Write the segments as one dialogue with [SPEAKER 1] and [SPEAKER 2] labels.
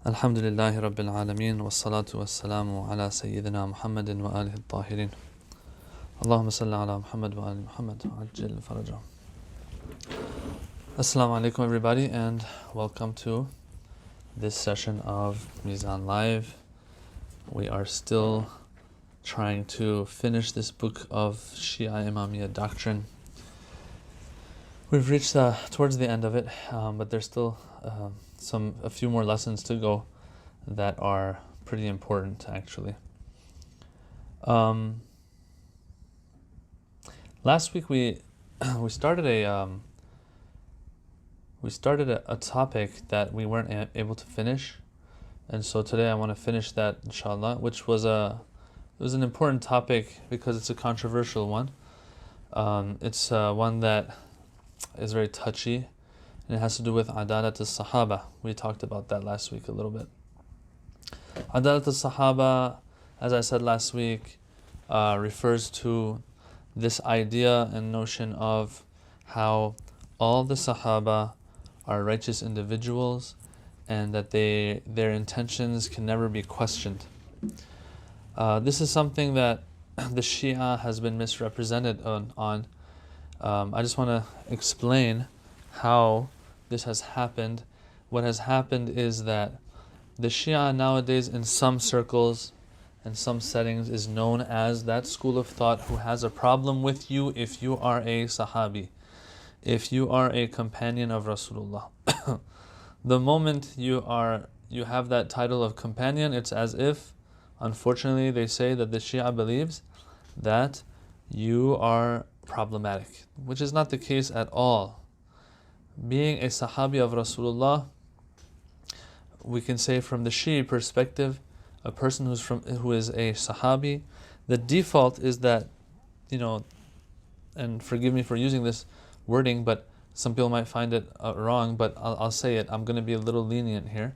[SPEAKER 1] Alhamdulillahi Rabbil Alameen, wassalatu wassalamu ala Sayyidina Muhammadin wa alihi al-tahirin. Allahumma salli ala Muhammad wa ali Muhammad wa ajil farajah. Assalamu alaikum everybody, and welcome to this session of Mizan Live. We are still trying to finish this book of Shia Imamiyya doctrine. We've reached towards the end of it, but there's still a few more lessons to go that are pretty important, actually. Last week we started a topic that we weren't able to finish, and so today I want to finish that, inshallah, which was an important topic because it's a controversial one. It's one that is very touchy, and it has to do with Adalah to Sahabah. We talked about that last week a little bit. Adalah to Sahabah, as I said last week, refers to this idea and notion of how all the Sahaba are righteous individuals and that their intentions can never be questioned. This is something that the Shia has been misrepresented on. I just want to explain how this has happened. What has happened is that the Shia nowadays in some circles and some settings is known as that school of thought who has a problem with you if you are a Sahabi, if you are a companion of Rasulullah. The moment you have that title of companion, it's as if, unfortunately, they say that the Shia believes that you are problematic, which is not the case at all. Being a Sahabi of Rasulullah, we can say from the Shia perspective, a person who is a Sahabi, the default is that, and forgive me for using this wording, but some people might find it wrong, but I'll say it. I'm going to be a little lenient here.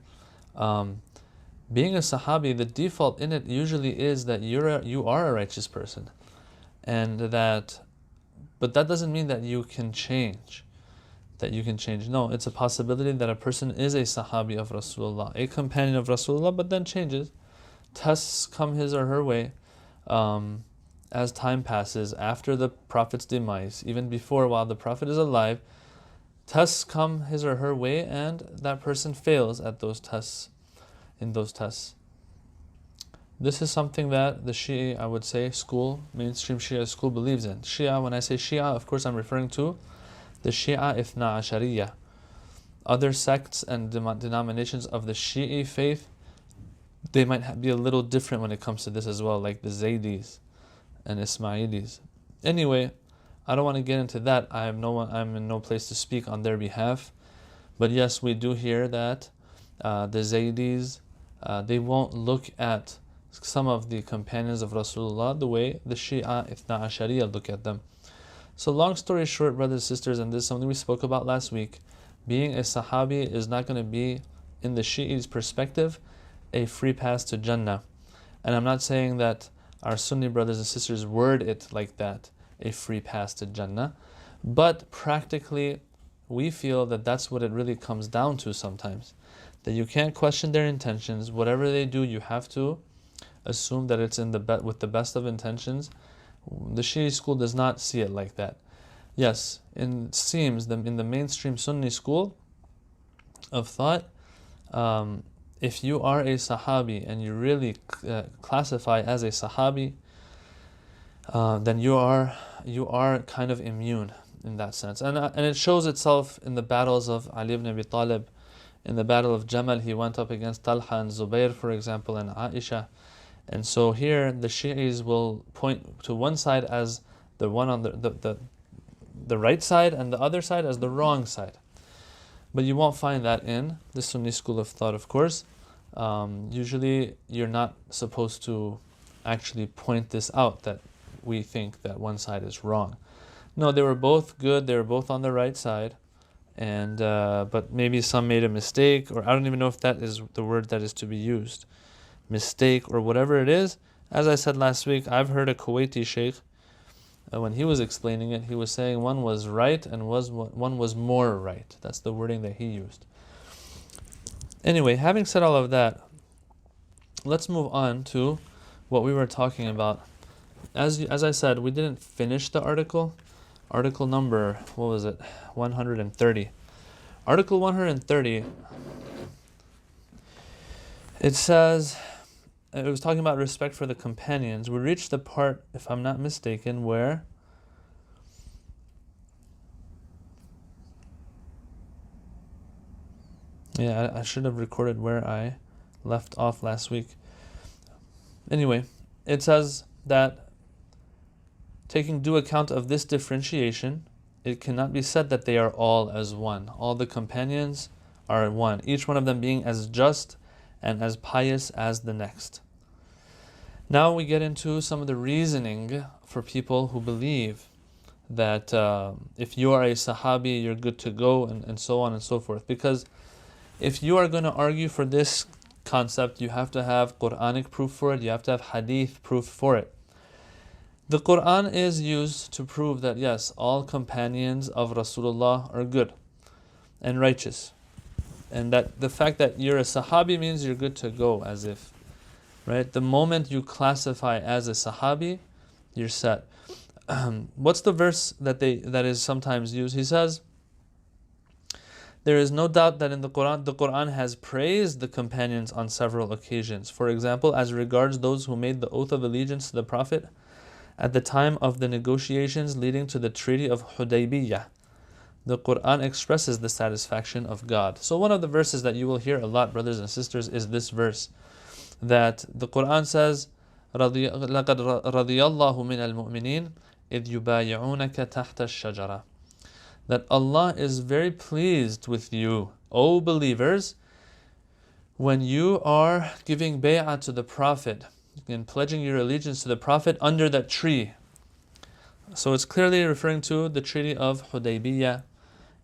[SPEAKER 1] Being a Sahabi, the default in it usually is that you are a righteous person, but that doesn't mean that you can change. No, it's a possibility that a person is a Sahabi of Rasulullah, a companion of Rasulullah, but then changes. Tests come his or her way as time passes, after the Prophet's demise, even before, while the Prophet is alive. Tests come his or her way, and that person fails at those tests. This is something that the Shia, I would say, mainstream Shia school believes in. Shia, when I say Shia, of course I'm referring to the Shia Ithna Ashariya. Other sects and denominations of the Shia faith, they might be a little different when it comes to this as well, like the Zaydis and Ismailis. Anyway, I don't want to get into that. I'm in no place to speak on their behalf. But yes, we do hear that the Zaydis, they won't look at some of the companions of Rasulullah the way the Shia Ithna Ashariya look at them. So long story short, brothers and sisters, and this is something we spoke about last week, being a Sahabi is not going to be, in the Shi'i's perspective, a free pass to Jannah. And I'm not saying that our Sunni brothers and sisters word it like that, a free pass to Jannah, but practically we feel that that's what it really comes down to sometimes, that you can't question their intentions. Whatever they do, you have to assume that it's with the best of intentions. The Shia school does not see it like that. Yes, it seems that in the mainstream Sunni school of thought, if you are a Sahabi and you really classify as a Sahabi, then you are kind of immune in that sense. And it shows itself in the battles of Ali ibn Abi Talib. In the battle of Jamal, he went up against Talha and Zubair, for example, and Aisha. And so here the Shi'is will point to one side as the one on the right side, and the other side as the wrong side. But you won't find that in the Sunni school of thought, of course. Usually you're not supposed to actually point this out, that we think that one side is wrong. No, they were both good, they were both on the right side, and but maybe some made a mistake, or I don't even know if that is the word that is to be used. Mistake or whatever it is. As I said last week, I've heard a Kuwaiti Shaykh, when he was explaining it, he was saying one was right and one was more right. That's the wording that he used. Anyway, having said all of that, let's move on to what we were talking about. As I said, we didn't finish the article. Article number, what was it? 130. Article 130, it says, it was talking about respect for the companions. We reached the part, if I'm not mistaken, where I should have recorded where I left off last week. Anyway, it says that taking due account of this differentiation, it cannot be said that they are all as one. All the companions are one, each one of them being as just and as pious as the next. Now we get into some of the reasoning for people who believe that if you are a Sahabi, you're good to go, and so on and so forth. Because if you are going to argue for this concept, you have to have Quranic proof for it, you have to have Hadith proof for it. The Quran is used to prove that yes, all companions of Rasulullah are good and righteous. And that the fact that you're a Sahabi means you're good to go, as if, right? The moment you classify as a Sahabi, you're set. What's the verse that is sometimes used? He says, there is no doubt that in the Quran has praised the companions on several occasions. For example, as regards those who made the oath of allegiance to the Prophet at the time of the negotiations leading to the Treaty of Hudaybiyah. The Quran expresses the satisfaction of God. So one of the verses that you will hear a lot, brothers and sisters, is this verse, that the Quran says, لَقَدْ رَضِيَ اللَّهُ مِنَ الْمُؤْمِنِينَ إِذْ يُبَايِعُونَكَ تَحْتَ الشَّجَرَةِ. That Allah is very pleased with you, O believers, when you are giving bay'ah to the Prophet and pledging your allegiance to the Prophet under that tree. So it's clearly referring to the Treaty of Hudaybiyah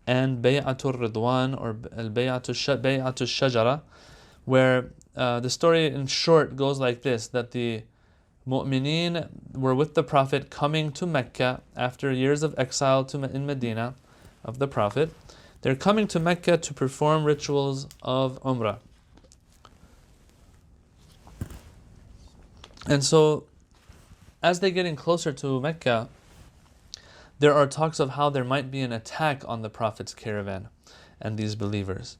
[SPEAKER 1] and Bay'atul Ridwan, or Bay'atul Shajara, where the story in short goes like this, that the Mu'mineen were with the Prophet coming to Mecca after years of exile in Medina of the Prophet. They're coming to Mecca to perform rituals of Umrah. And so, as they're getting closer to Mecca, there are talks of how there might be an attack on the Prophet's caravan and these believers.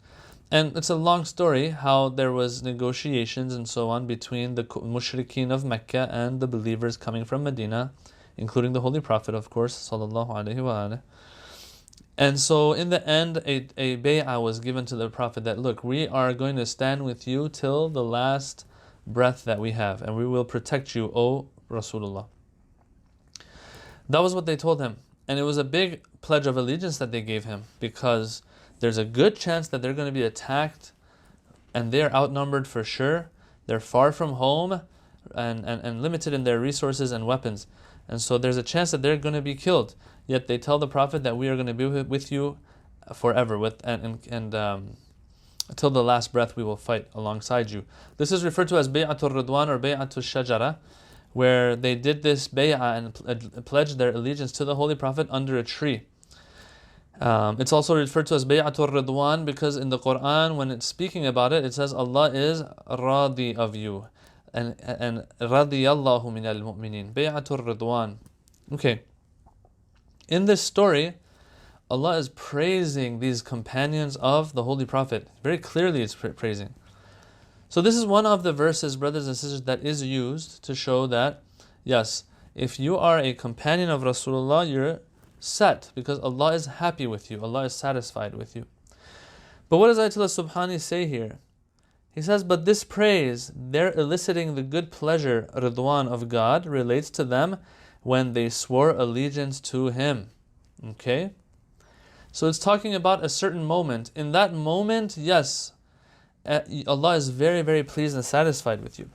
[SPEAKER 1] And it's a long story how there was negotiations and so on between the mushrikeen of Mecca and the believers coming from Medina, including the Holy Prophet, of course, sallallahu alaihi wasallam. And so in the end, a bay'ah was given to the Prophet that, look, we are going to stand with you till the last breath that we have, and we will protect you, O Rasulullah. That was what they told him. And it was a big pledge of allegiance that they gave him, because there's a good chance that they're going to be attacked, and they're outnumbered for sure. They're far from home and limited in their resources and weapons. And so there's a chance that they're going to be killed. Yet they tell the Prophet that we are going to be with you forever, until the last breath we will fight alongside you. This is referred to as Bay'atul Ridwan or Bay'atul Shajara, where they did this bay'ah and pledged their allegiance to the Holy Prophet under a tree. It's also referred to as Bay'atul Ridwan because in the Quran, when it's speaking about it, it says Allah is Radi of you. And Radiyallahu min al-mu'minin. Bay'atul Ridwan. Okay. In this story, Allah is praising these companions of the Holy Prophet. Very clearly it's praising. So this is one of the verses, brothers and sisters, that is used to show that, yes, if you are a companion of Rasulullah, you're set, because Allah is happy with you. Allah is satisfied with you. But what does Ayatollah Subhani say here? He says, but this praise, they're eliciting the good pleasure, Ridwan of God, relates to them when they swore allegiance to Him. Okay? So it's talking about a certain moment. In that moment, yes, Allah is very, very pleased and satisfied with you,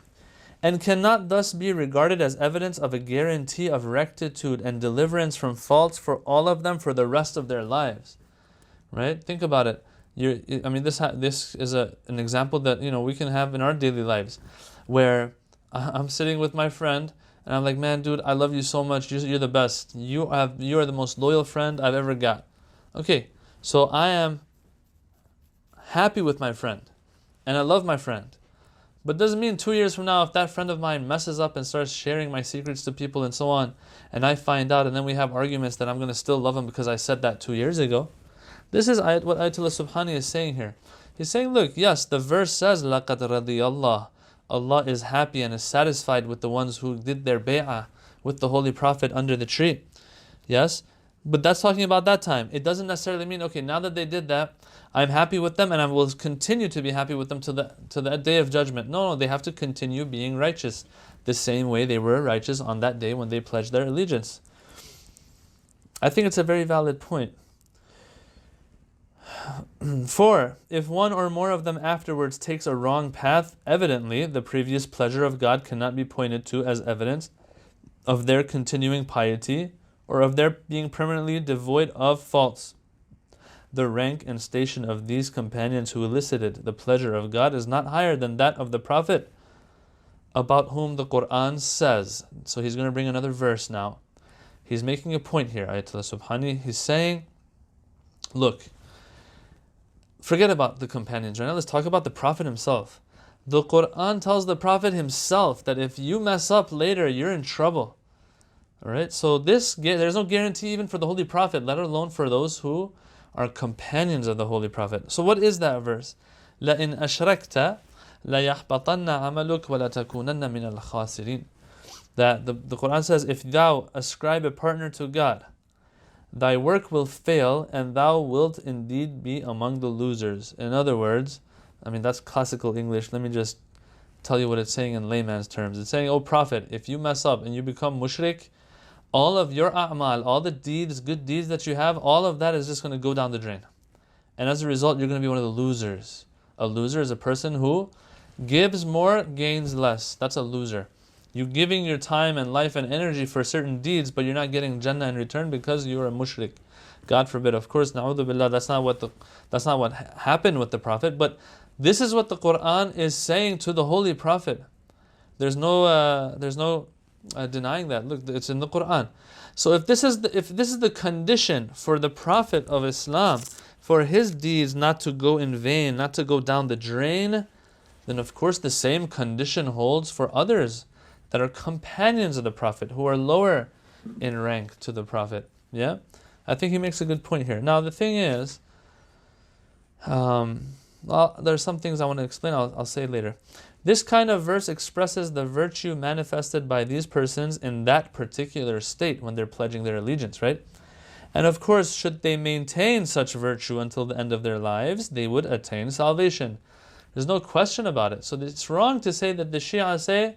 [SPEAKER 1] and cannot thus be regarded as evidence of a guarantee of rectitude and deliverance from faults for all of them for the rest of their lives. Right? Think about it. This is an example that we can have in our daily lives, where I'm sitting with my friend and I'm like, man, dude, I love you so much. You're the best. You are the most loyal friend I've ever got. Okay, so I am happy with my friend. and I love my friend. But doesn't mean 2 years from now, if that friend of mine messes up and starts sharing my secrets to people and so on, and I find out and then we have arguments, that I'm going to still love him because I said that 2 years ago. This is what Ayatollah Subhani is saying here. He's saying, look, yes, the verse says, لَقَدْ رَضِيَ اللَّهِ, Allah is happy and is satisfied with the ones who did their bay'ah with the Holy Prophet under the tree. Yes? But that's talking about that time. It doesn't necessarily mean, okay, now that they did that, I'm happy with them and I will continue to be happy with them to the day of judgment. No, they have to continue being righteous the same way they were righteous on that day when they pledged their allegiance. I think it's a very valid point. 4. If one or more of them afterwards takes a wrong path, evidently the previous pleasure of God cannot be pointed to as evidence of their continuing piety or of their being permanently devoid of faults. The rank and station of these companions who elicited the pleasure of God is not higher than that of the Prophet, about whom the Quran says. So he's going to bring another verse now. He's making a point here, Ayatollah Subhani. He's saying, look, forget about the companions right now. Let's talk about the Prophet himself. The Quran tells the Prophet himself that if you mess up later, you're in trouble. Alright, so there's no guarantee even for the Holy Prophet, let alone for those who are companions of the Holy Prophet. So what is that verse? لَإِنْ أَشْرَكْتَ لَيَحْبَطَنَّ عَمَلُكَ وَلَتَكُونَنَّ مِنَ الْخَاسِرِينَ. That the Quran says, if thou ascribe a partner to God, thy work will fail and thou wilt indeed be among the losers. In other words, I mean that's classical English. Let me just tell you what it's saying in layman's terms. It's saying, oh Prophet, if you mess up and you become mushrik, all of your a'mal, all the deeds, good deeds that you have, all of that is just going to go down the drain. And as a result, you're going to be one of the losers. A loser is a person who gives more, gains less. That's a loser. You're giving your time and life and energy for certain deeds, but you're not getting Jannah in return because you're a mushrik. God forbid. Of course, na'udhu billah, that's not what happened with the Prophet, but this is what the Quran is saying to the Holy Prophet. There's no denying that. Look, it's in the Quran. So if this is the condition for the Prophet of Islam, for his deeds not to go in vain, not to go down the drain, then of course the same condition holds for others that are companions of the Prophet, who are lower in rank to the Prophet. Yeah, I think he makes a good point here. Now the thing is, there's some things I want to explain. I'll say later. This kind of verse expresses the virtue manifested by these persons in that particular state when they're pledging their allegiance, right? And of course, should they maintain such virtue until the end of their lives, they would attain salvation. There's no question about it. So it's wrong to say that the Shia say,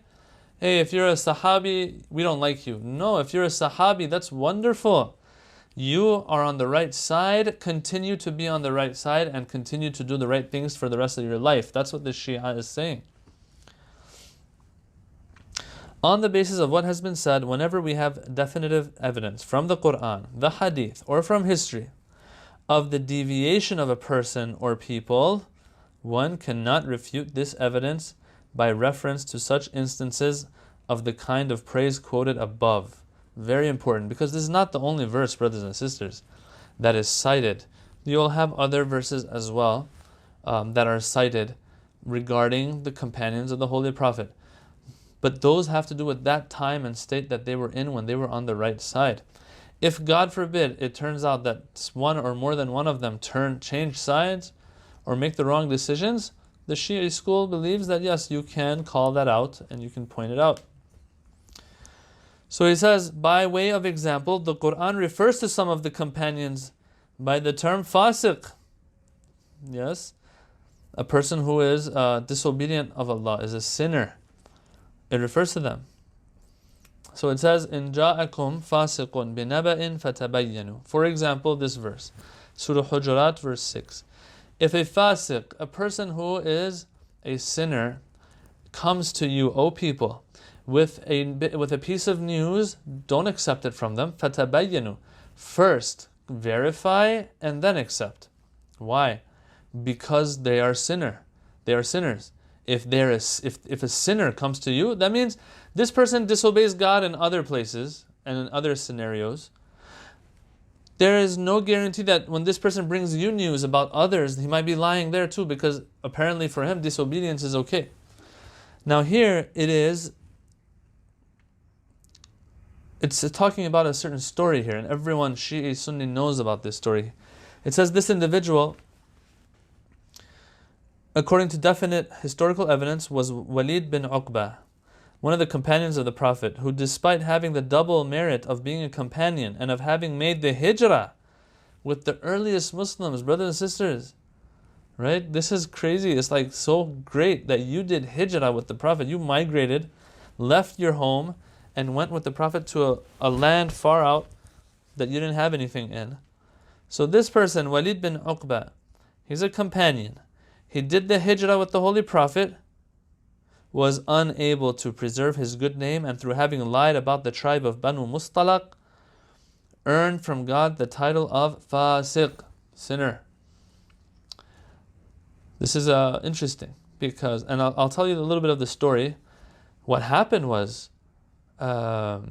[SPEAKER 1] hey, if you're a Sahabi, we don't like you. No, if you're a Sahabi, that's wonderful. You are on the right side, continue to be on the right side and continue to do the right things for the rest of your life. That's what the Shia is saying. On the basis of what has been said, whenever we have definitive evidence from the Quran, the Hadith, or from history of the deviation of a person or people, one cannot refute this evidence by reference to such instances of the kind of praise quoted above. Very important, because this is not the only verse, brothers and sisters, that is cited. You'll have other verses as well that are cited regarding the companions of the Holy Prophet. But those have to do with that time and state that they were in when they were on the right side. If, God forbid, it turns out that one or more than one of them change sides or make the wrong decisions, the Shia school believes that yes, you can call that out and you can point it out. So he says, by way of example, the Quran refers to some of the companions by the term fasiq. Yes, a person who is disobedient of Allah, is a sinner. It refers to them. So it says, in ja'akum fasiqun binaba'in fatabayyanu. For example, this verse, Surah Hujurat, verse 6. If a fasiq, a person who is a sinner, comes to you, O people, with a piece of news, don't accept it from them. Fatabayyanu. First, verify and then accept. Why? Because they are sinner. They are sinners. If a sinner comes to you, that means this person disobeys God in other places and in other scenarios. there is no guarantee that when this person brings you news about others, he might be lying there too, because apparently for him disobedience is okay. Now here it's talking about a certain story here, and everyone Shi'i Sunni knows about this story. It says this individual, according to definite historical evidence, was Walid bin Uqba, one of the companions of the Prophet, who despite having the double merit of being a companion and of having made the hijrah with the earliest Muslims, brothers and sisters, right? This is crazy. It's like so great that you did hijrah with the Prophet. You migrated, left your home, and went with the Prophet to a land far out that you didn't have anything in. So this person, Walid bin Uqba, he's a companion. He did the hijrah with the Holy Prophet, was unable to preserve his good name, and through having lied about the tribe of Banu Mustalaq, earned from God the title of Fasiq, sinner. This is interesting because, and I'll tell you a little bit of the story. What happened was, the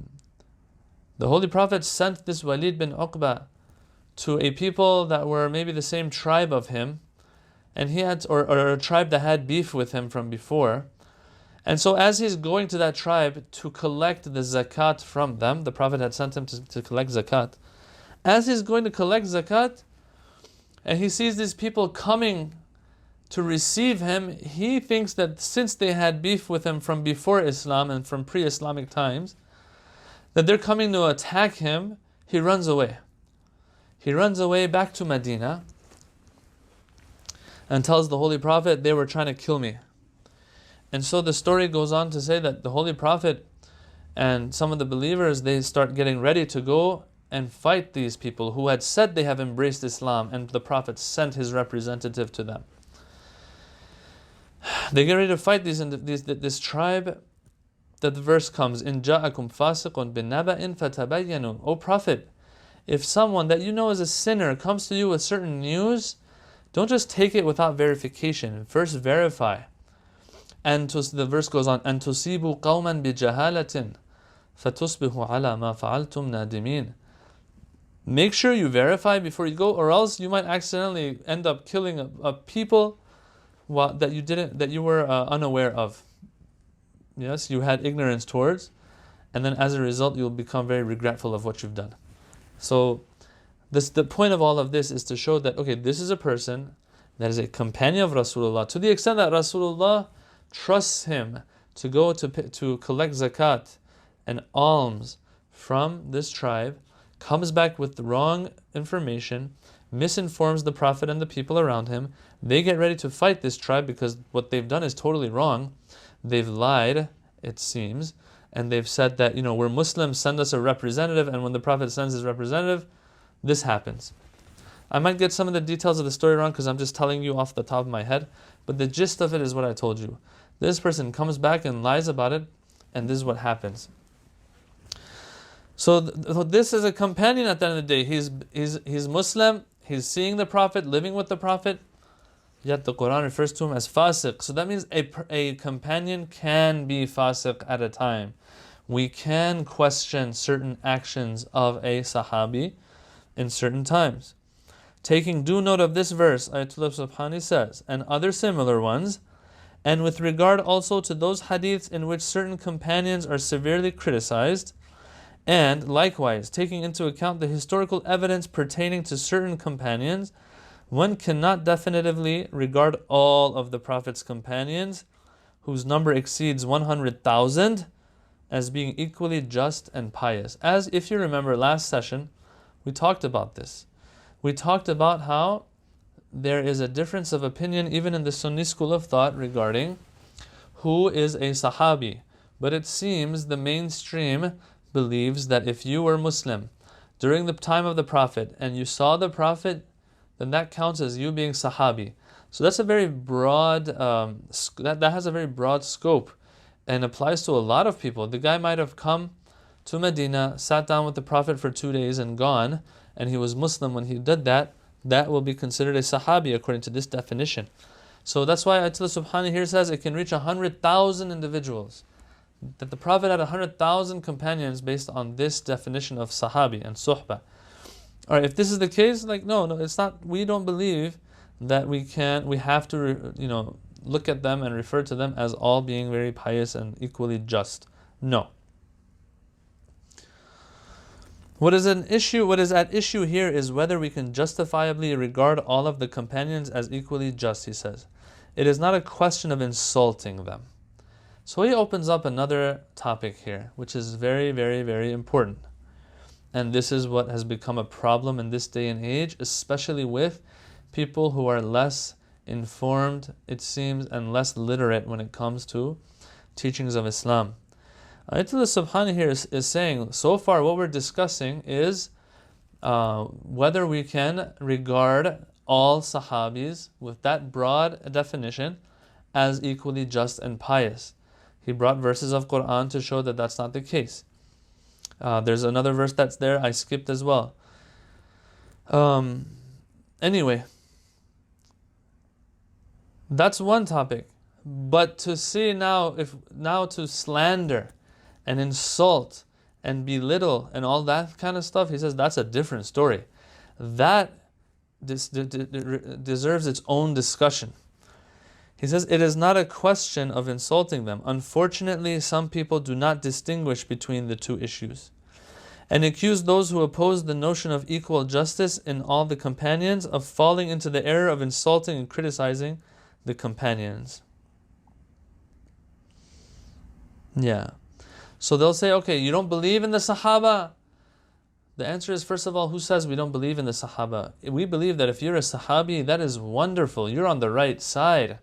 [SPEAKER 1] Holy Prophet sent this Walid bin Uqba to a people that were maybe the same tribe of him, and he had, or a tribe that had beef with him from before. And so as he's going to that tribe to collect the zakat from them, the Prophet had sent him to collect zakat. As he's going to collect zakat, and he sees these people coming to receive him, he thinks that since they had beef with him from before Islam and from pre-Islamic times, that they're coming to attack him. He runs away. He runs away back to Medina and tells the Holy Prophet, they were trying to kill me. And so the story goes on to say that the Holy Prophet and some of the believers, they start getting ready to go and fight these people who had said they have embraced Islam, and the Prophet sent his representative to them. They get ready to fight this tribe. That the verse comes, in ja'akum fasiqun bin naba'in fatabayyanu. O Prophet, if someone that you know is a sinner comes to you with certain news, don't just take it without verification. First verify. And the verse goes on, أَن تُصِيبُوا قَوْمًا بِجَهَالَةٍ فَتُصْبِحُوا عَلَى مَا فَعَلْتُمْ نَادِمِينَ. Make sure you verify before you go, or else you might accidentally end up killing a people that you were unaware of. Yes, you had ignorance towards, and then as a result you'll become very regretful of what you've done. So the point of all of this is to show that, okay, this is a person that is a companion of Rasulullah, to the extent that Rasulullah trusts him to go to collect zakat and alms from this tribe, comes back with the wrong information, misinforms the Prophet and the people around him. They get ready to fight this tribe because what they've done is totally wrong. They've lied, it seems, and they've said that, we're Muslims, send us a representative, and when the Prophet sends his representative, this happens. I might get some of the details of the story wrong because I'm just telling you off the top of my head, but the gist of it is what I told you. This person comes back and lies about it, and this is what happens. So this is a companion at the end of the day. He's Muslim, he's seeing the Prophet, living with the Prophet, yet the Quran refers to him as fasiq. So that means a companion can be fasiq at a time. We can question certain actions of a Sahabi in certain times. Taking due note of this verse, Ayatollah Subhani says, and other similar ones, and with regard also to those hadiths in which certain companions are severely criticized, and likewise taking into account the historical evidence pertaining to certain companions, one cannot definitively regard all of the Prophet's companions, whose number exceeds 100,000, as being equally just and pious. As if you remember last session, we talked about this. We talked about how there is a difference of opinion even in the Sunni school of thought regarding who is a Sahabi. But it seems the mainstream believes that if you were Muslim during the time of the Prophet and you saw the Prophet, then that counts as you being Sahabi. So that's a very broad, that has a very broad scope and applies to a lot of people. The guy might have come to Medina, sat down with the Prophet for 2 days and gone, and he was Muslim when he did that. That will be considered a Sahabi according to this definition. So that's why Ayatollah Subhani here says it can reach 100,000 individuals. That the Prophet had 100,000 companions based on this definition of Sahabi and Suhbah. All right, if this is the case, like no, it's not. We don't believe that we can. We have to, look at them and refer to them as all being very pious and equally just. No. What is at issue here is whether we can justifiably regard all of the companions as equally just, he says. It is not a question of insulting them. So he opens up another topic here, which is very, very, very important. And this is what has become a problem in this day and age, especially with people who are less informed, it seems, and less literate when it comes to teachings of Islam. Ayatollah Subhani here is saying, so far what we're discussing is whether we can regard all Sahabis with that broad definition as equally just and pious. He brought verses of Quran to show that that's not the case. There's another verse that's there, I skipped as well. Anyway, that's one topic. But to see now to slander and insult and belittle and all that kind of stuff, he says that's a different story. That deserves its own discussion. He says it is not a question of insulting them. Unfortunately, some people do not distinguish between the two issues and accuse those who oppose the notion of equal justice in all the companions of falling into the error of insulting and criticizing the companions. Yeah. So they'll say, okay, you don't believe in the Sahaba? The answer is, first of all, who says we don't believe in the Sahaba? We believe that if you're a Sahabi, that is wonderful. You're on the right side.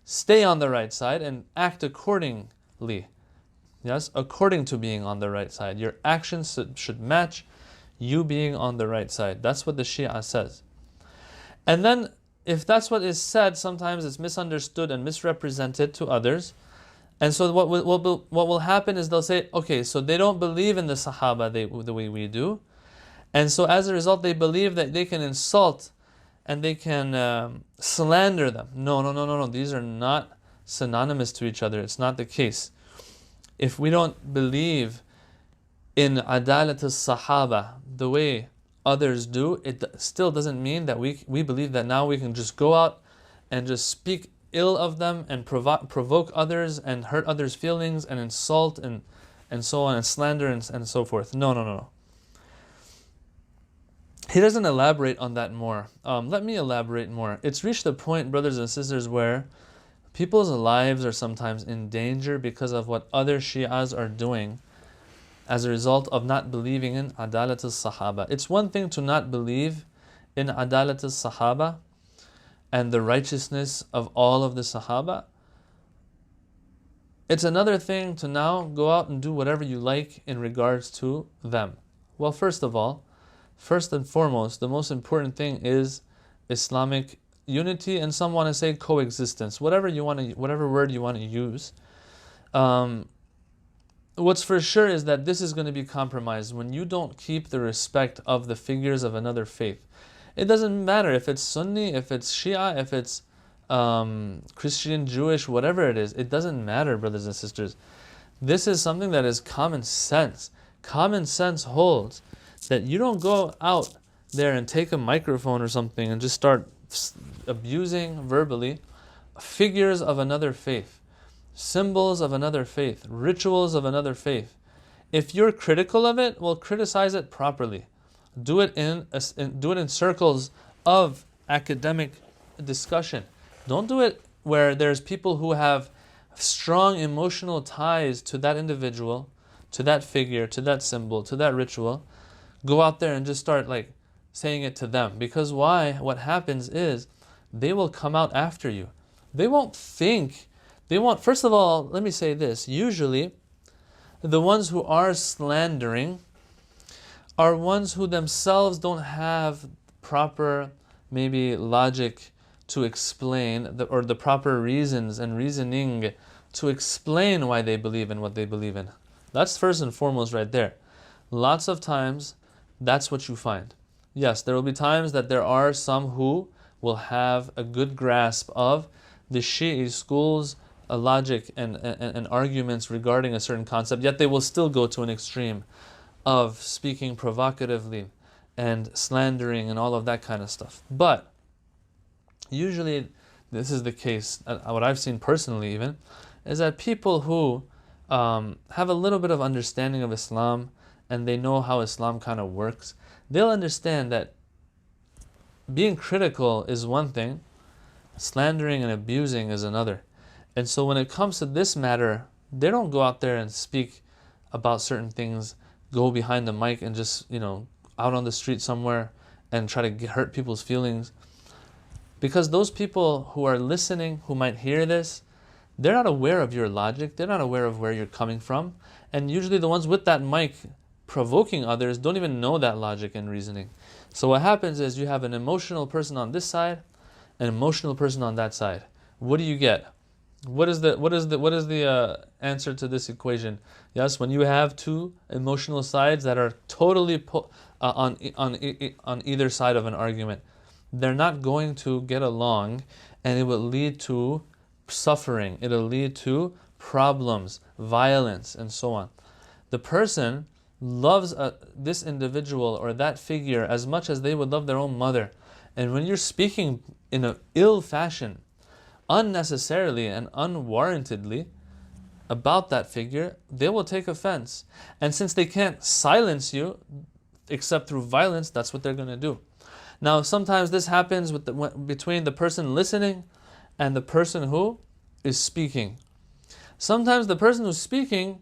[SPEAKER 1] Stay on the right side and act accordingly. Yes, according to being on the right side. Your actions should match you being on the right side. That's what the Shia says. And then, if that's what is said, sometimes it's misunderstood and misrepresented to others. And so what will happen is they'll say, okay, so they don't believe in the Sahaba the way we do. And so as a result, they believe that they can insult and they can slander them. No. These are not synonymous to each other. It's not the case. If we don't believe in Adalah Sahaba the way others do, it still doesn't mean that we believe that now we can just go out and just speak ill of them and provoke others and hurt others' feelings and insult and so on and slander and so forth. No. He doesn't elaborate on that more. Let me elaborate more. It's reached a point, brothers and sisters, where people's lives are sometimes in danger because of what other Shi'as are doing as a result of not believing in Adalat al-Sahaba. It's one thing to not believe in Adalat al-Sahaba and the righteousness of all of the Sahaba. It's another thing to now go out and do whatever you like in regards to them. Well, first and foremost, the most important thing is Islamic unity, and some want to say coexistence, whatever word you want to use. What's for sure is that this is going to be compromised when you don't keep the respect of the figures of another faith. It doesn't matter if it's Sunni, if it's Shia, if it's Christian, Jewish, whatever it is. It doesn't matter, brothers and sisters. This is something that is common sense. Common sense holds that you don't go out there and take a microphone or something and just start abusing verbally figures of another faith, symbols of another faith, rituals of another faith. If you're critical of it, well, criticize it properly. Do it in circles of academic discussion. Don't do it where there's people who have strong emotional ties to that individual, to that figure, to that symbol, to that ritual. Go out there and just start saying it to them. Because why? What happens is they will come out after you. First of all, let me say this. Usually, the ones who are slandering are ones who themselves don't have proper, maybe, logic to explain, or the proper reasons and reasoning to explain why they believe in what they believe in. That's first and foremost right there. Lots of times, that's what you find. Yes, there will be times that there are some who will have a good grasp of the Shi'i school's logic and arguments regarding a certain concept, yet they will still go to an extreme of speaking provocatively and slandering and all of that kind of stuff. But usually this is the case, what I've seen personally even, is that people who have a little bit of understanding of Islam and they know how Islam kind of works, they'll understand that being critical is one thing, slandering and abusing is another. And so when it comes to this matter, they don't go out there and speak about certain things, go behind the mic and just, out on the street somewhere and try to hurt people's feelings. Because those people who are listening, who might hear this, they're not aware of your logic, they're not aware of where you're coming from. And usually the ones with that mic provoking others don't even know that logic and reasoning. So what happens is you have an emotional person on this side, an emotional person on that side. What do you get? What is the answer to this equation? Yes, when you have two emotional sides that are totally on either side of an argument, they're not going to get along, and it will lead to suffering. It'll lead to problems, violence, and so on. The person loves this individual or that figure as much as they would love their own mother. And when you're speaking in an ill fashion, unnecessarily and unwarrantedly about that figure, they will take offense. And since they can't silence you except through violence, that's what they're going to do. Now, sometimes this happens between the person listening and the person who is speaking. Sometimes the person who's speaking,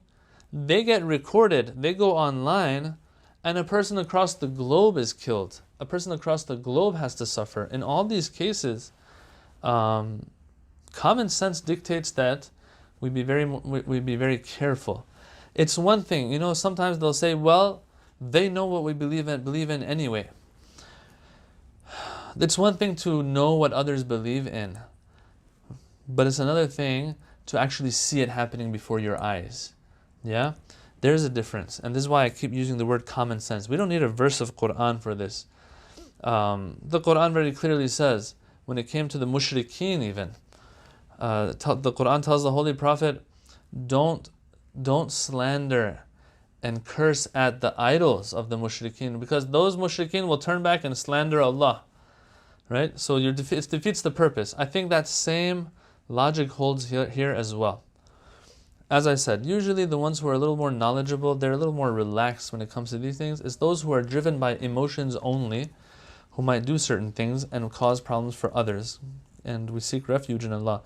[SPEAKER 1] they get recorded, they go online, and a person across the globe is killed. A person across the globe has to suffer. In all these cases, common sense dictates that we be very careful. It's one thing, sometimes they'll say, well, they know what we believe in anyway. It's one thing to know what others believe in, but it's another thing to actually see it happening before your eyes. Yeah? There's a difference, and this is why I keep using the word common sense. We don't need a verse of Quran for this. The Quran very clearly says, when it came to the mushrikeen even, the Quran tells the Holy Prophet, don't slander and curse at the idols of the mushrikeen, because those mushrikeen will turn back and slander Allah. Right? So it defeats the purpose. I think that same logic holds here as well. As I said, usually the ones who are a little more knowledgeable, they're a little more relaxed when it comes to these things. It's those who are driven by emotions only, who might do certain things and cause problems for others. And we seek refuge in Allah.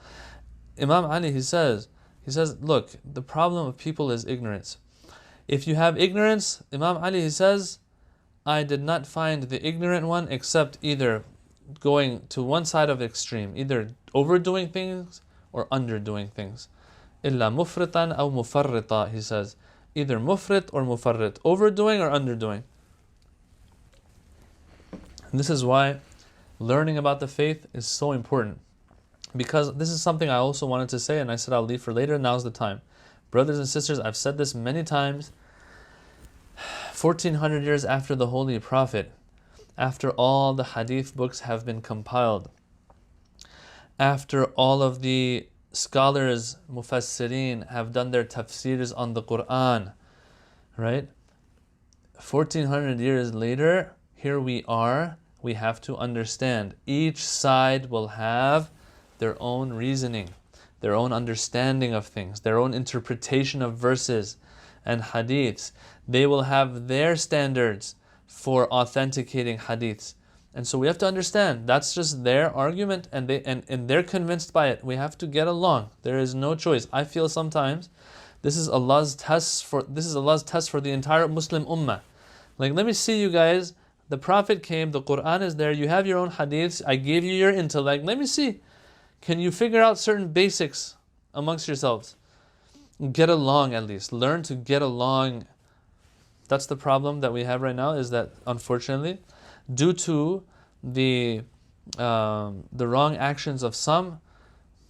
[SPEAKER 1] Imam Ali, he says, look, the problem of people is ignorance. If you have ignorance, Imam Ali, he says, I did not find the ignorant one except either going to one side of extreme, either overdoing things or underdoing things. Illa mufritan aw mufarrita, he says. Either mufrit or mufarrit, overdoing or underdoing. And this is why learning about the faith is so important. Because this is something I also wanted to say, and I said I'll leave for later. Now's the time. Brothers and sisters, I've said this many times. 1400 years after the Holy Prophet, after all the hadith books have been compiled, after all of the scholars, mufassirin, have done their tafsirs on the Quran, right? 1400 years later, here we are. We have to understand. Each side will have their own reasoning, their own understanding of things, their own interpretation of verses and hadiths. They will have their standards for authenticating hadiths. And so we have to understand that's just their argument, and they're convinced by it. We have to get along. There is no choice. I feel sometimes this is Allah's test for the entire Muslim ummah. Like, let me see you guys. The Prophet came, the Quran is there, you have your own hadiths, I gave you your intellect. Let me see. Can you figure out certain basics amongst yourselves? Get along at least. Learn to get along. That's the problem that we have right now, is that unfortunately, due to the wrong actions of some,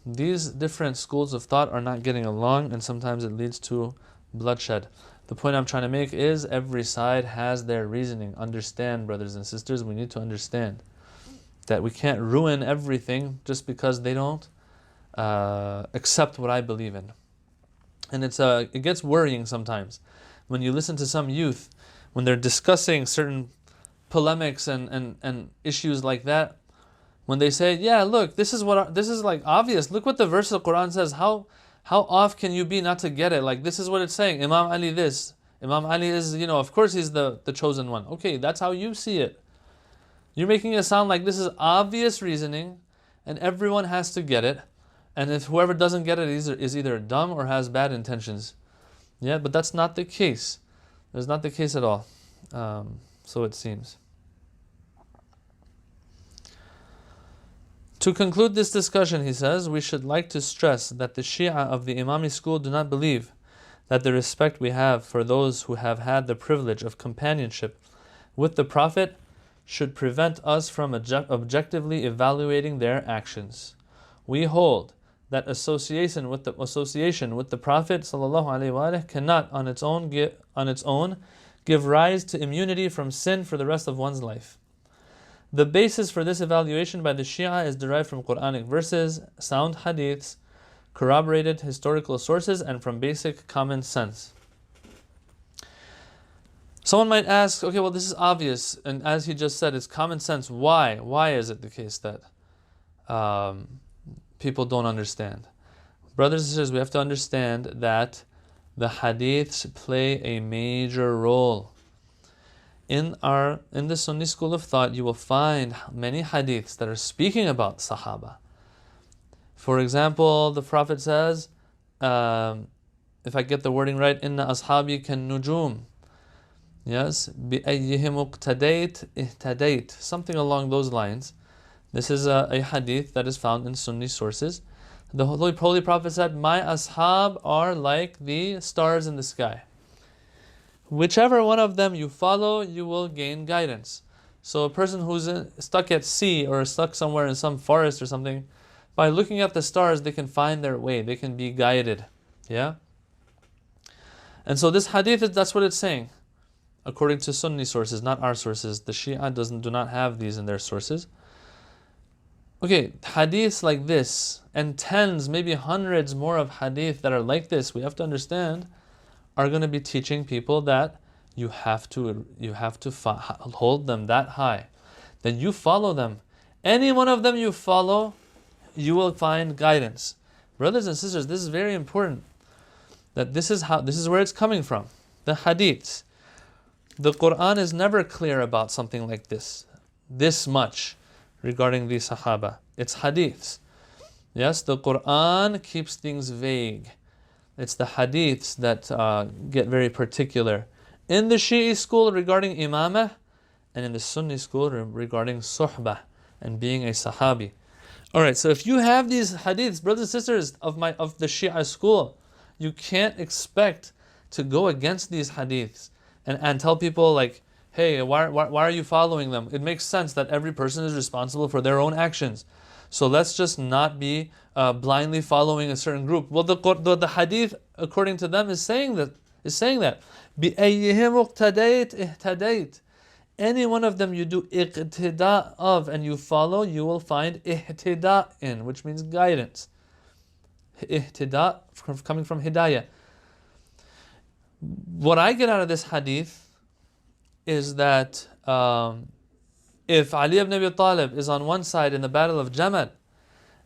[SPEAKER 1] these different schools of thought are not getting along, and sometimes it leads to bloodshed. The point I'm trying to make is every side has their reasoning. Understand, brothers and sisters, we need to understand that we can't ruin everything just because they don't accept what I believe in. And it gets worrying sometimes when you listen to some youth when they're discussing certain polemics and issues like that, when they say, yeah, look, this is like obvious. Look what the verse of the Quran says. How off can you be not to get it? Like, this is what it's saying. Imam Ali this. Imam Ali is, of course he's the chosen one. Okay, that's how you see it. You're making it sound like this is obvious reasoning and everyone has to get it. And if whoever doesn't get it is either dumb or has bad intentions. Yeah, but that's not the case. That's not the case at all. So it seems. To conclude this discussion, he says, we should like to stress that the Shia of the Imami school do not believe that the respect we have for those who have had the privilege of companionship with the Prophet should prevent us from objectively evaluating their actions. We hold that association with the Prophet ﷺ cannot on its own give rise to immunity from sin for the rest of one's life. The basis for this evaluation by the Shia is derived from Quranic verses, sound hadiths, corroborated historical sources, and from basic common sense. Someone might ask, okay, well, this is obvious, and as he just said, it's common sense. Why? Why is it the case that people don't understand? Brothers and sisters, we have to understand that the hadiths play a major role. In the Sunni school of thought, you will find many hadiths that are speaking about Sahabah. For example, the Prophet says, if I get the wording right, Inna ashabi kan nujum. Yes, بِأَيِّهِمْ اُقْتَدَيْتْ اِهْتَدَيْتْ, something along those lines. This is a hadith that is found in Sunni sources. The Holy Prophet said, my ashab are like the stars in the sky. Whichever one of them you follow, you will gain guidance. So a person who's stuck at sea or stuck somewhere in some forest or something, by looking at the stars, they can find their way. They can be guided. Yeah? And so this hadith, that's what it's saying. According to Sunni sources, not our sources. The Shia do not have these in their sources. Okay, hadiths like this, and tens, maybe hundreds more of hadith that are like this, we have to understand, are going to be teaching people that you have to hold them that high. Then you follow them. Any one of them you follow, you will find guidance. Brothers and sisters, this is very important. That this is where it's coming from. The hadiths. The Quran is never clear about something like this much regarding the Sahaba. It's hadiths. Yes, the Quran keeps things vague. It's the hadiths that get very particular. In the Shi'i school regarding imamah, and in the Sunni school regarding suhbah and being a sahabi. Alright, so if you have these hadiths, brothers and sisters of the Shia school, you can't expect to go against these hadiths and tell people like, hey, why are you following them? It makes sense that every person is responsible for their own actions. So let's just not be blindly following a certain group. Well, the hadith, according to them, is saying that. بِأَيِّهِمْ اُقْتَدَيْتْ اِهْتَدَيْتْ. Any one of them you do iqtida of and you follow, you will find ihtida in, which means guidance. Ihtida, coming from hidayah. What I get out of this hadith is that if Ali ibn Abi Talib is on one side in the battle of Jamal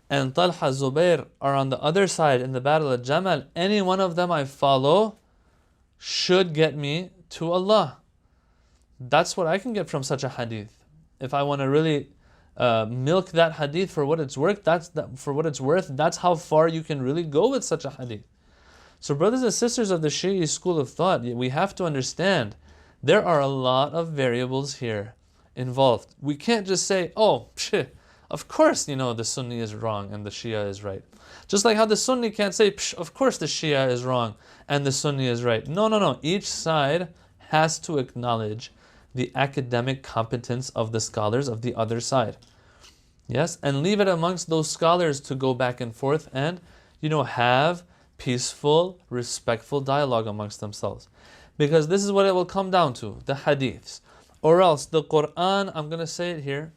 [SPEAKER 1] and Talha Zubair are on the other side in the battle of Jamal, any one of them I follow should get me to Allah. That's what I can get from such a hadith. If I want to really milk that hadith for what it's worth, that's how far you can really go with such a hadith. So brothers and sisters of the Shi'i school of thought, we have to understand there are a lot of variables here involved. We can't just say, oh, of course, the Sunni is wrong and the Shia is right. Just like how the Sunni can't say, of course the Shia is wrong and the Sunni is right. No. Each side has to acknowledge the academic competence of the scholars of the other side. Yes, and leave it amongst those scholars to go back and forth and, have peaceful, respectful dialogue amongst themselves. Because this is what it will come down to, the hadiths. Or else the Quran, I'm going to say it here,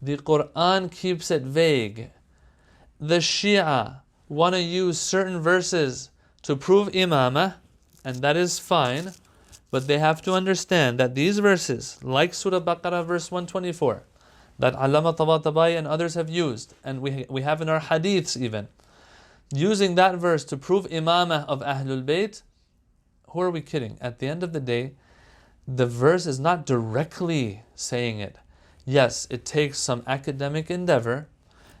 [SPEAKER 1] the Quran keeps it vague. The Shia want to use certain verses to prove imamah, and that is fine. But they have to understand that these verses, like Surah Baqarah verse 124, that Allama Tabatabai and others have used, and we have in our hadiths even, using that verse to prove imamah of Ahlul-Bayt, who are we kidding? At the end of the day, the verse is not directly saying it. Yes, it takes some academic endeavor,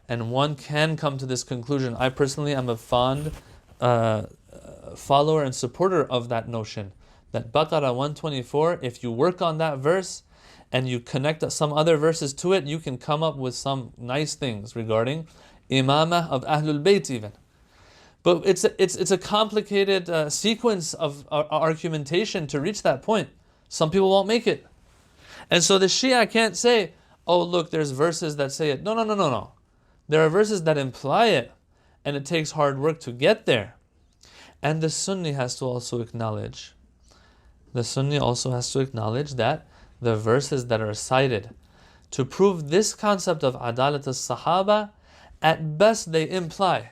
[SPEAKER 1] and one can come to this conclusion. I personally am a fond follower and supporter of that notion, that Baqarah 124, if you work on that verse and you connect some other verses to it, you can come up with some nice things regarding imamah of Ahlul Bayt even. But it's a complicated sequence of argumentation to reach that point. Some people won't make it. And so the Shia can't say, oh look, there's verses that say it. No. There are verses that imply it, and it takes hard work to get there. And the Sunni has to also acknowledge, that the verses that are cited to prove this concept of Adalat al-Sahabah, at best they imply.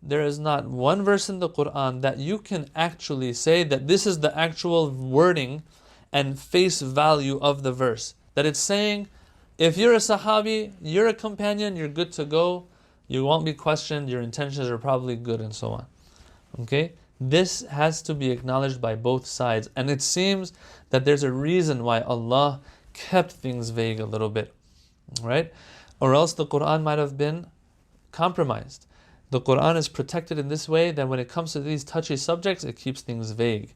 [SPEAKER 1] There is not one verse in the Quran that you can actually say that this is the actual wording and face value of the verse. That it's saying, if you're a Sahabi, you're a companion, you're good to go, you won't be questioned, your intentions are probably good, and so on. Okay? This has to be acknowledged by both sides. And it seems that there's a reason why Allah kept things vague a little bit. Right? Or else the Quran might have been compromised. The Quran is protected in this way that when it comes to these touchy subjects, it keeps things vague.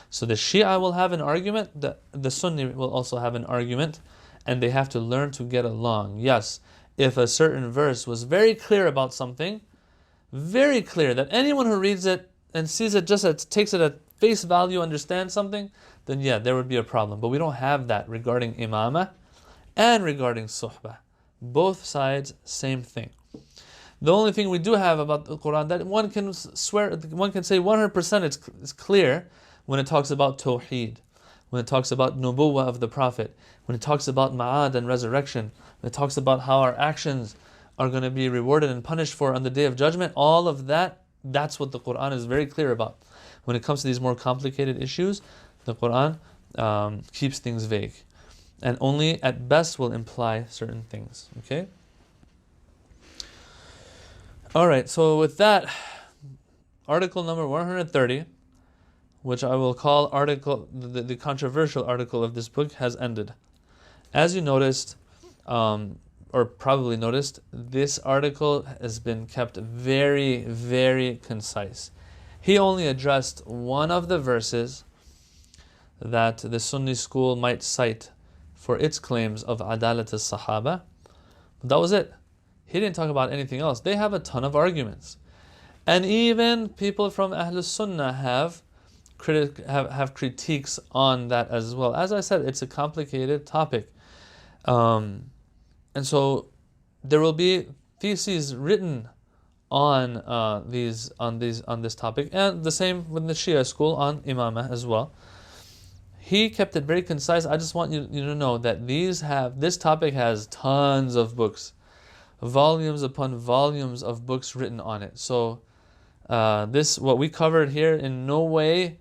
[SPEAKER 1] So the Shia will have an argument, the Sunni will also have an argument, and they have to learn to get along. Yes, if a certain verse was very clear about something, very clear, that anyone who reads it and sees it, takes it at face value, understands something, then yeah, there would be a problem. But we don't have that regarding imamah and regarding suhbah. Both sides, same thing. The only thing we do have about the Quran that one can say 100% it's clear when it talks about tawheed, when it talks about nubuwwah of the Prophet, when it talks about ma'ad and resurrection, when it talks about how our actions are going to be rewarded and punished for on the Day of Judgment, all of that, that's what the Quran is very clear about. When it comes to these more complicated issues, the Quran keeps things vague and only at best will imply certain things. Okay? Alright, so with that, article number 130, which I will call the controversial article of this book, has ended. As you noticed, or probably noticed, this article has been kept very, very concise. He only addressed one of the verses that the Sunni school might cite for its claims of Adalat al-Sahaba. But that was it. He didn't talk about anything else. They have a ton of arguments. And even people from Ahlus Sunnah have critiques on that as well. As I said, it's a complicated topic. And so there will be theses written on this topic, and the same with the Shia school on imamah as well. He kept it very concise. I just want you to know that this topic has tons of books, volumes upon volumes of books written on it. So what we covered here in no way,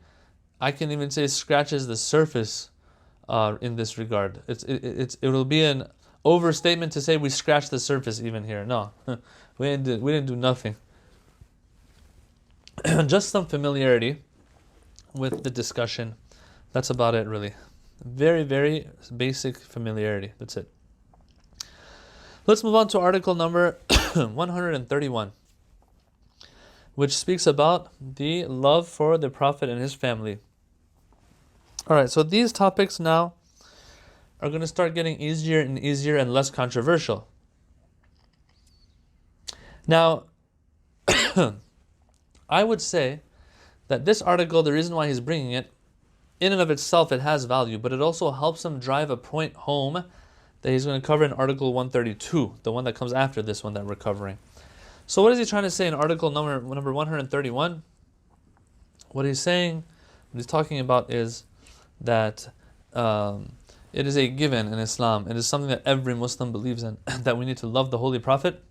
[SPEAKER 1] I can even say, scratches the surface in this regard. It will be an overstatement to say we scratched the surface even here. No, we didn't do nothing. Just some familiarity with the discussion. That's about it, really. Very, very basic familiarity. That's it. Let's move on to article number 131, which speaks about the love for the Prophet and his family. Alright, so these topics now are going to start getting easier and less controversial. Now, I would say that this article, the reason why he's bringing it, in and of itself, it has value, but it also helps him drive a point home that he's going to cover in article 132, the one that comes after this one that we're covering. So what is he trying to say in article number 131? What he's talking about is that it is a given in Islam. It is something that every Muslim believes in, that we need to love the Holy Prophet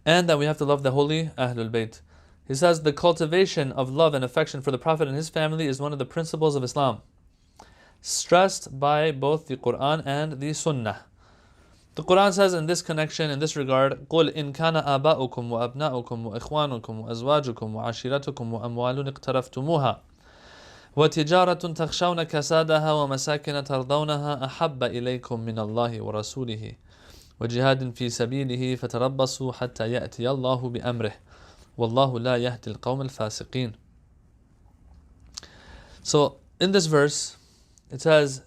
[SPEAKER 1] and that we have to love the holy Ahlul-Bayt. He says the cultivation of love and affection for the Prophet and his family is one of the principles of Islam, stressed by both the Quran and the Sunnah. The Quran says in this connection, in this regard, قُلْ إِنْ كَانَ آبَاؤُكُمْ وَأَبْنَاؤُكُمْ وَإِخْوَانُكُمْ وَأَزْوَاجُكُمْ وَعَشِيرَتُكُمْ وَأَمْوَالٌ اقْتَرَفْتُمُوهَا وَتِجَارَةٌ تَخْشَوْنَ كَسَادَهَا وَمَسَاكِنَ تَرْضَوْنَهَا أَحَبَّ إِلَيْكُمْ مِنَ اللَّهِ وَرَسُولِهِ وَجِهَادٍ فِي سَبِيلِهِ فَتَرَبَّصُوا حَتَّى يَأْتِيَ اللَّهُ بِأَمْرِهِ وَاللَّهُ لَا يَهْدِي الْقَوْمَ الْفَاسِقِينَ. So in this verse, it says,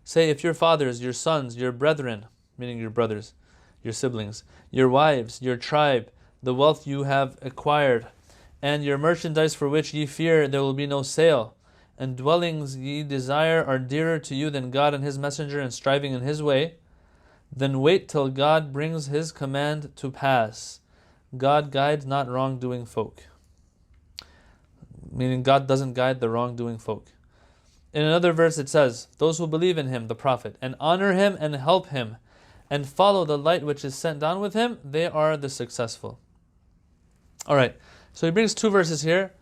[SPEAKER 1] say if your fathers, your sons, your brethren, meaning your brothers, your siblings, your wives, your tribe, the wealth you have acquired, and your merchandise for which ye fear there will be no sale, and dwellings ye desire are dearer to you than God and His Messenger and striving in His way, then wait till God brings His command to pass. God guides not wrongdoing folk. Meaning God doesn't guide the wrongdoing folk. In another verse it says, those who believe in Him, the Prophet, and honor Him and help Him, and follow the light which is sent down with Him, they are the successful. Alright, so he brings two verses here,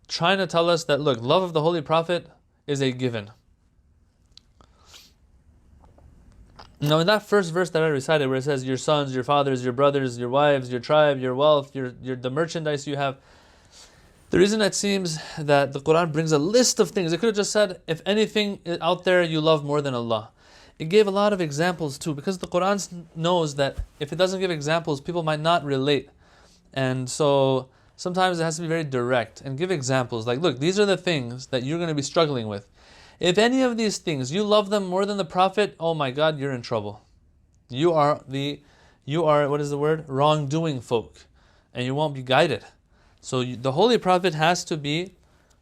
[SPEAKER 1] trying to tell us that, look, love of the Holy Prophet is a given. Now in that first verse that I recited, where it says, your sons, your fathers, your brothers, your wives, your tribe, your wealth, the merchandise you have, the reason it seems that the Quran brings a list of things, it could have just said, if anything out there you love more than Allah. It gave a lot of examples too, because the Quran knows that if it doesn't give examples, people might not relate. And so sometimes it has to be very direct and give examples. Like, look, these are the things that you're going to be struggling with. If any of these things, you love them more than the Prophet, oh my God, you're in trouble. You are, what is the word? Wrongdoing folk. And you won't be guided. So the Holy Prophet has to be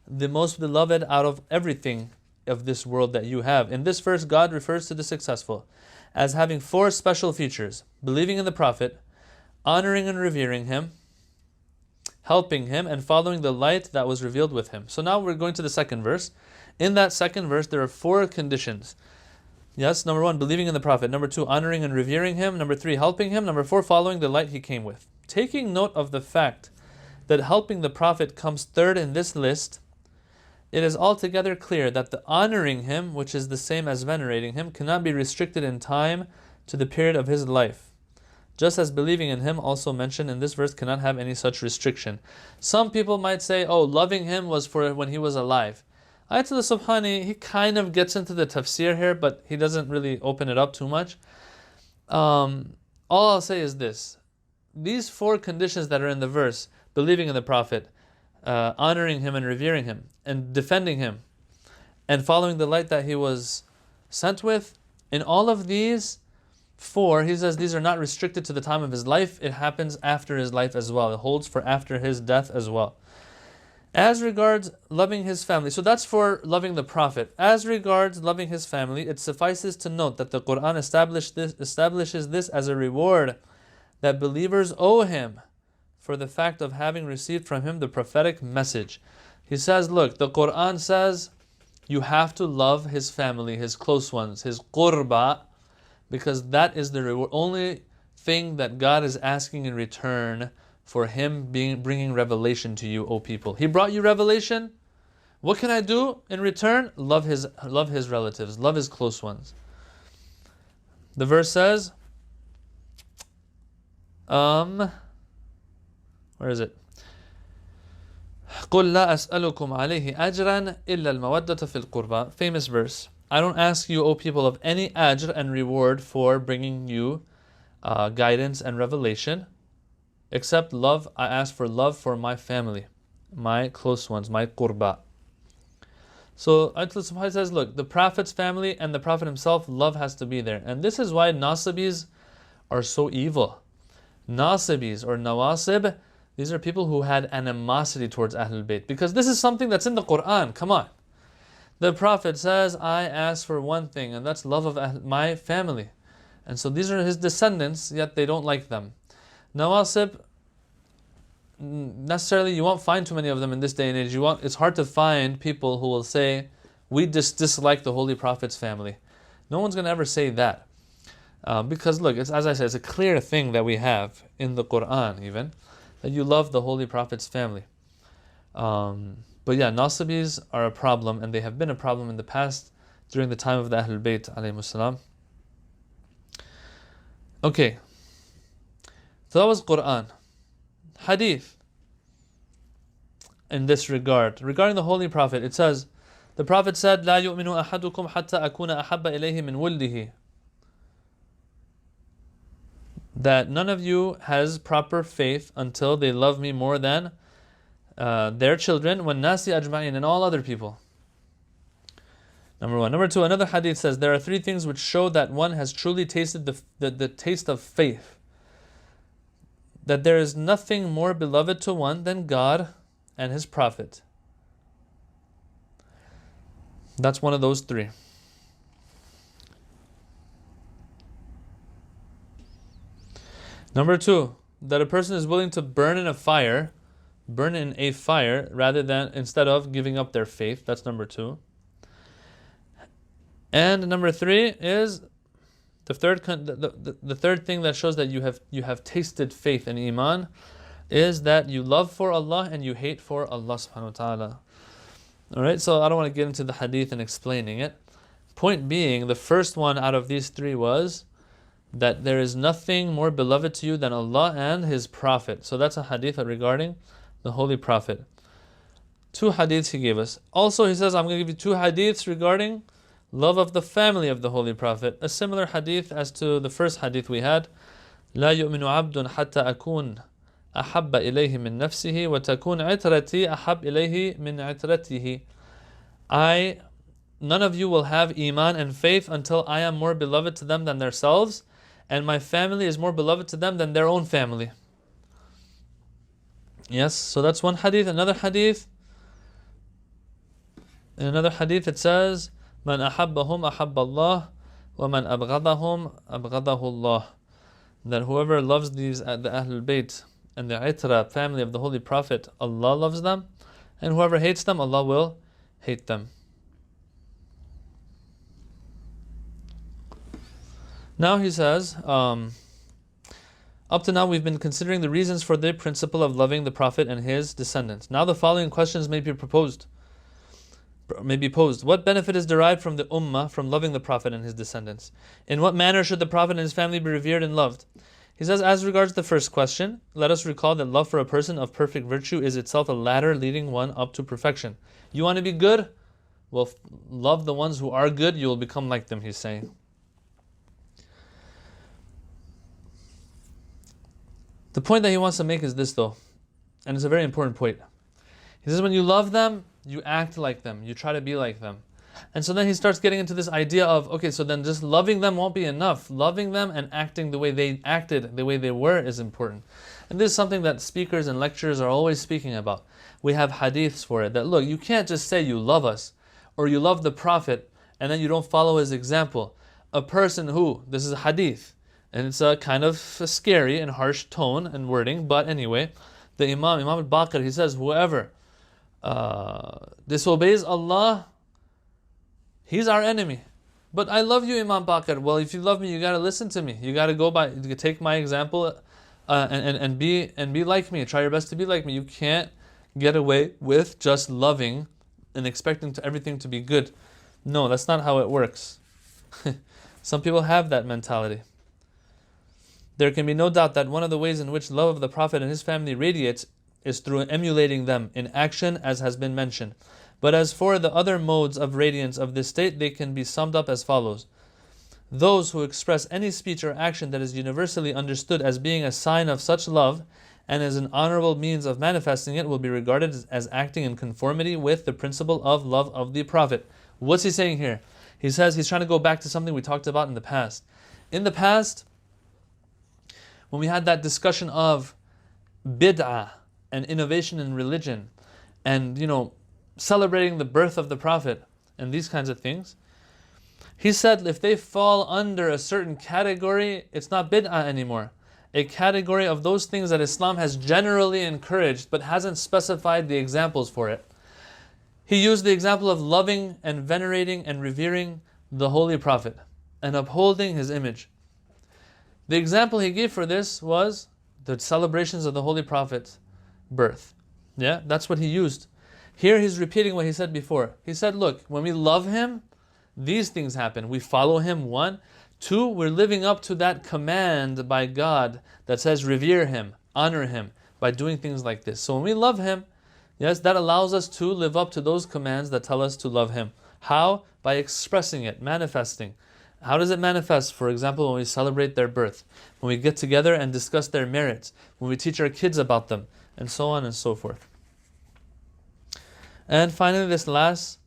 [SPEAKER 1] the most beloved out of everything of this world that you have. In this verse, God refers to the successful as having four special features: believing in the Prophet, honoring and revering him, helping him, and following the light that was revealed with him. So now we're going to the second verse. In that second verse, there are four conditions. Yes, number one, believing in the Prophet. Number two, honoring and revering him. Number three, helping him. Number four, following the light he came with. Taking note of the fact that helping the Prophet comes third in this list, it is altogether clear that the honoring him, which is the same as venerating him, cannot be restricted in time to the period of his life. Just as believing in him, also mentioned in this verse, cannot have any such restriction. Some people might say, oh, loving him was for when he was alive. Ayatul Subhani, he kind of gets into the tafsir here, but he doesn't really open it up too much. All I'll say is this. These four conditions that are in the verse, believing in the Prophet, honoring him and revering him, and defending him, and following the light that he was sent with, in all of these four, he says these are not restricted to the time of his life. It happens after his life as well. It holds for after his death as well. As regards loving his family, so that's for loving the Prophet. As regards loving his family, it suffices to note that the Quran establishes this as a reward that believers owe him for the fact of having received from him the prophetic message. He says, look, the Quran says you have to love his family, his close ones, his qurba, because that is the reward, only thing that God is asking in return for him bringing revelation to you, O people. He brought you revelation. What can I do in return? Love his relatives, love his close ones. The verse says, where is it? قُلْ لَا أَسْأَلُكُمْ عَلَيْهِ أَجْرًا إِلَّا الْمَوَدَّةَ فِي الْقُرْبَى. Famous verse. I don't ask you, O people, of any ajr and reward for bringing you guidance and revelation, except love. I ask for love for my family, my close ones, my qurba. So Allah subhanahu wa ta'ala says, look, the Prophet's family and the Prophet himself, love has to be there. And this is why nasibis are so evil. Nasibis or nawasib, these are people who had animosity towards Ahlul-Bayt. Because this is something that's in the Quran. Come on. The Prophet says, I ask for one thing, and that's love of my family. And so these are his descendants, yet they don't like them. Nawasib, necessarily you won't find too many of them in this day and age. It's hard to find people who will say, we just dislike the Holy Prophet's family. No one's going to ever say that. Because look, as I said, it's a clear thing that we have in the Quran even, that you love the Holy Prophet's family. But yeah, Nasibis are a problem, and they have been a problem in the past during the time of the Ahlul-Bayt alayhimus salam. Okay, so that was Quran. Hadith in this regard. Regarding the Holy Prophet, it says, the Prophet said, لا يؤمن أحدكم حتى أكون أحب إليه من ولده. That none of you has proper faith until they love me more than their children, وَالنَّاسِ أَجْمَعِينَ, and all other people. Number one. Number two, another hadith says, there are three things which show that one has truly tasted the taste of faith. That there is nothing more beloved to one than God and His Prophet. That's one of those three. Number two, that a person is willing to burn in a fire rather than, instead of giving up their faith. That's number two. And number three is the third thing that shows that you have tasted faith and iman is that you love for Allah and you hate for Allah subhanahu wa ta'ala. Alright, so I don't want to get into the hadith and explaining it. Point being, the first one out of these three was that there is nothing more beloved to you than Allah and His Prophet. So that's a hadith regarding the Holy Prophet. Two hadiths he gave us. Also he says, I'm going to give you two hadiths regarding love of the family of the Holy Prophet. A similar hadith as to the first hadith we had. لا يؤمن عبد حتى أكون أحب إليه من نفسه وتكون عترتي أحب إليه من عترته. None of you will have iman and faith until I am more beloved to them than themselves, and my family is more beloved to them than their own family. Yes, so that's one hadith. Another hadith. In another hadith it says, من أحبهم أحب الله ومن أبغضهم أبغضه الله. That whoever loves the Ahlul-Bayt and the Itra family of the Holy Prophet, Allah loves them, and whoever hates them, Allah will hate them. Now he says, up to now we've been considering the reasons for the principle of loving the Prophet and his descendants. Now the following questions may be posed. What benefit is derived from the Ummah from loving the Prophet and his descendants? In what manner should the Prophet and his family be revered and loved? He says, as regards the first question, let us recall that love for a person of perfect virtue is itself a ladder leading one up to perfection. You want to be good? Well, love the ones who are good, you will become like them, he's saying. The point that he wants to make is this though, and it's a very important point. He says when you love them, you act like them, you try to be like them. And so then he starts getting into this idea of, okay, so then just loving them won't be enough. Loving them and acting the way they acted, the way they were is important. And this is something that speakers and lecturers are always speaking about. We have hadiths for it, that look, you can't just say you love us, or you love the Prophet, and then you don't follow his example. A person who, this is a hadith, and it's a kind of a scary and harsh tone and wording, but anyway, the Imam al-Baqir, he says, whoever disobeys Allah, he's our enemy. But I love you, Imam Baqir. Well, if you love me, you got to listen to me. You got to go by, you take my example and be like me. Try your best to be like me. You can't get away with just loving and expecting everything to be good. No, that's not how it works. Some people have that mentality. There can be no doubt that one of the ways in which love of the Prophet and his family radiates is through emulating them in action, as has been mentioned. But as for the other modes of radiance of this state, they can be summed up as follows. Those who express any speech or action that is universally understood as being a sign of such love and as an honorable means of manifesting it will be regarded as acting in conformity with the principle of love of the Prophet. What's he saying here? He says he's trying to go back to something we talked about in the past. In the past, when we had that discussion of bid'ah and innovation in religion and, celebrating the birth of the Prophet and these kinds of things, he said if they fall under a certain category, it's not bid'ah anymore. A category of those things that Islam has generally encouraged but hasn't specified the examples for it. He used the example of loving and venerating and revering the Holy Prophet and upholding his image. The example he gave for this was the celebrations of the Holy Prophet's birth. Yeah, that's what he used. Here he's repeating what he said before. He said, look, when we love him, these things happen. We follow him, one. Two, we're living up to that command by God that says revere him, honor him, by doing things like this. So when we love him, yes, that allows us to live up to those commands that tell us to love him. How? By expressing it, manifesting. How does it manifest? For example, when we celebrate their birth, when we get together and discuss their merits, when we teach our kids about them, and so on and so forth. And finally, this last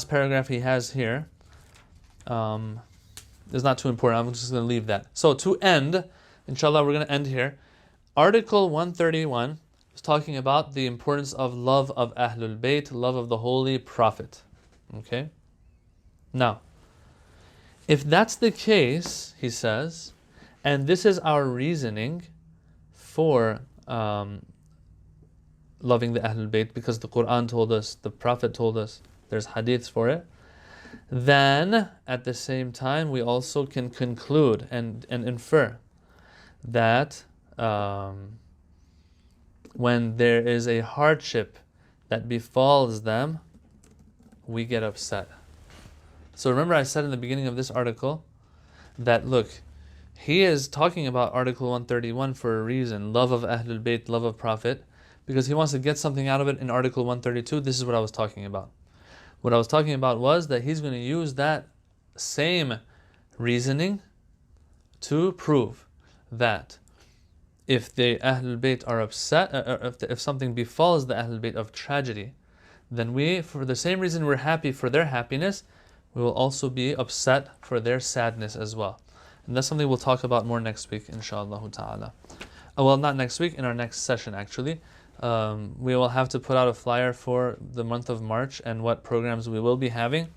[SPEAKER 1] paragraph he has here is not too important. I'm just going to leave that. So to end, inshallah, we're going to end here. Article 131 is talking about the importance of love of Ahlul-Bayt, love of the Holy Prophet. Okay? Now, if that's the case, he says, and this is our reasoning for loving the Ahlul-Bayt, because the Quran told us, the Prophet told us, there's hadiths for it, then at the same time we also can conclude and infer that when there is a hardship that befalls them, we get upset. So remember I said in the beginning of this article that, look, he is talking about Article 131 for a reason, love of Ahlul Bayt, love of Prophet, because he wants to get something out of it in Article 132. This is what I was talking about. What I was talking about was that he's going to use that same reasoning to prove that if the Ahlul Bayt are upset, if something befalls the Ahlul Bayt of tragedy, then we, for the same reason we're happy for their happiness, we will also be upset for their sadness as well. And that's something we'll talk about more next week, inshaAllah ta'ala. Well, not next week, in our next session actually. We will have to put out a flyer for the month of March and what programs we will be having.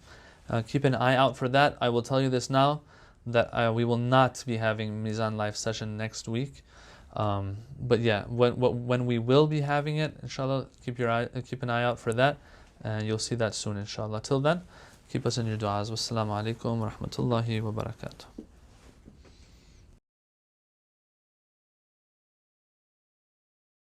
[SPEAKER 1] Keep an eye out for that. I will tell you this now, that we will not be having Mizan live session next week. But yeah, when we will be having it, inshallah, keep an eye out for that, and you'll see that soon, inshallah. Till then, keep us in your du'as. Wassalamu alaikum wa rahmatullahi wa barakatuh.